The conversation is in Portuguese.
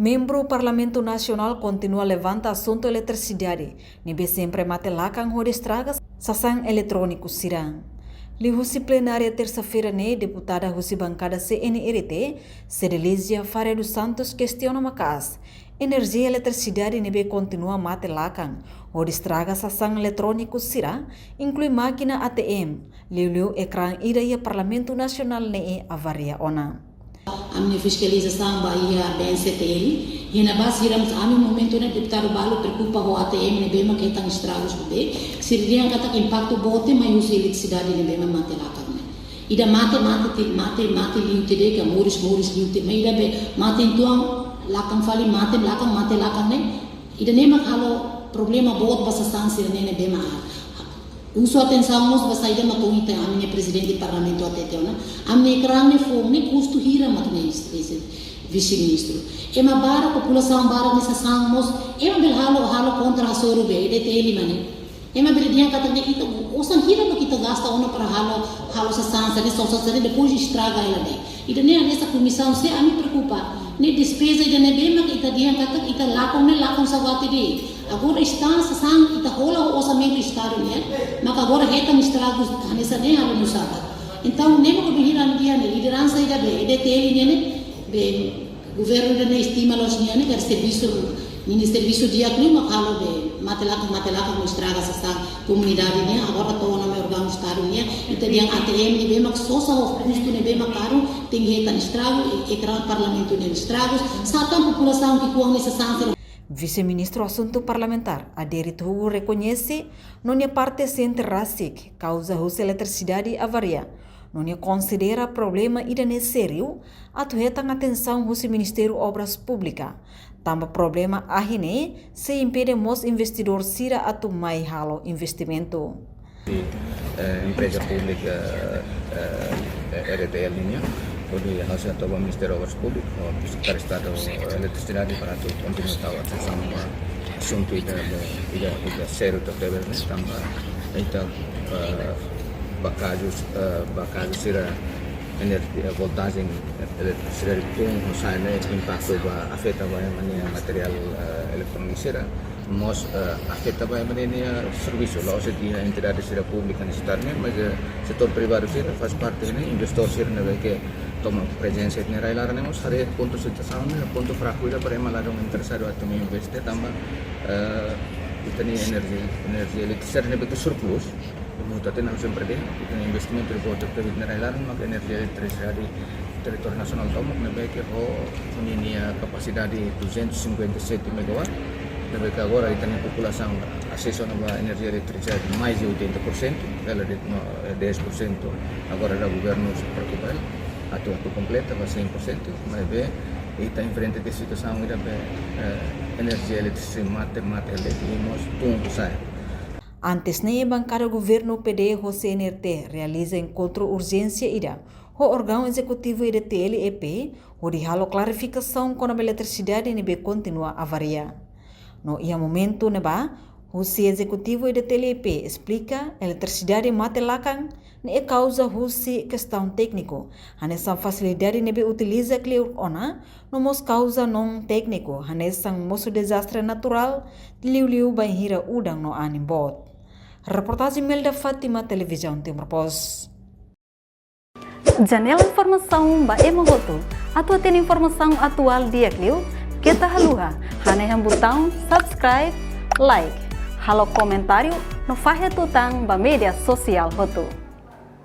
Membro Parlamento Nacional continua levanta assunto eletricidade, nível sempre matelakang ho estragas sasang eletrônico sirang. Li husi plenária terça-feira deputada husi bancada CNRT, Cedelísia Faria dos Santos questiona macas. Energia e eletricidade nível continua matelakang ho estraga sasang eletrônico sira, inclui máquina ATM, liu ecrã ida e Parlamento Nacional avaria ona. A minha fiscalização Bahia BNCTL e na base iramos a um momento né deputado Balo preocupa o ATM ne bema que tão estragos do be se riang kata impacto bote mai usa eletricidade ne bema mate lá carne ida mate liu tede que moris liu te mai ida be mate então lakang fali mate lakang ne ida ne mak halo problema bot basa sansi ne bema uso atenção nos vai sair da matungita a minha presidente do parlamento até na a minha grande fome custo hira matnês vice-ministro e ma bara população bara nessa samos e ma bel halo contra a sorube de tele mane e ma bel dia kata kita osan hira no kita gasta ono para halo sa sansa ne só depois estraga ela ne e ne nessa comissão se a me preocupa ne despesa de ne bem que kita dia kata kita lakon sa wati de agora está sang ita rola o orçamento estado né mas agora retam estragos nessa nem a não sabe então nem o governo dia né liderança ida be de tele né be governo de estima los né que serviço ministério dia clima falo be matelaka no estraga essa comunidade né agora tô na meu órgão estado né então dia ATM ne be mak sosa o custo ne be caro tem retam estrago e gran parlamento ne estragos satan população que com nessa sansa. Vice-ministro Assunto Parlamentar, Aderito Hugo reconhece não é parte centrasik causa a eletricidade avaria. Não é considera problema ida é sério, atuetan atenção o Ministério Obras Públicas. Tamba problema ahine se impede mos investidor sira atu mai halo investimento. Empresa pública RTL ini jadi hasil atau Ministério Obras Públicas para Estado eletricidade para tu continuar sama assunto ida sério também tambah ita bakajus sira energia voltagem eletricidade tung sana impacto ba afeta ba material elektronik sira mos afeta ba serviço lá hoje dia entidade sira pública necessitarnya mas setor privado sira faz parte ini investor sira que toma presença de railar nemos hari ponto situação ponto fraco ida para maladong interessado atau investir tambah itani energia eletricidade ne betul surplus mudatin harus sempre itu investimento di produk dari railar maka energia eletricidade território nasional tomok ne baik ini kapasitas di 257 megawatt ne baik agora itani população acesso a energia eletricidade mais de 80%, ela de 10% agora da governo se preocupa atau completa vai 100%, mas bem está em frente de situação ida energia eletricidade mate eletricos tung sai. Antes na bancada governo PD o CNRT realiza encontro urgência ida o órgão executivo ida TLEP o de halo clarificação com a eletricidade nebe continua a variar. No ia momento neba o executivo ida TLEP explica eletricidade matelakang ne causa husi questão técnico. Hanessa facilidade nebe utiliza clear ona no mos causa non técnico. Hanessa moso desastre natural liu banhira udang no animbot. Reportagem Melda Fatima Televisão Timor Pos. Janela informação ba emogoto. Atau tem informação atual dia kliu kita haluha. Haneham botão subscribe, like. Halo comentário no fahe tutang ba media sosial hotu.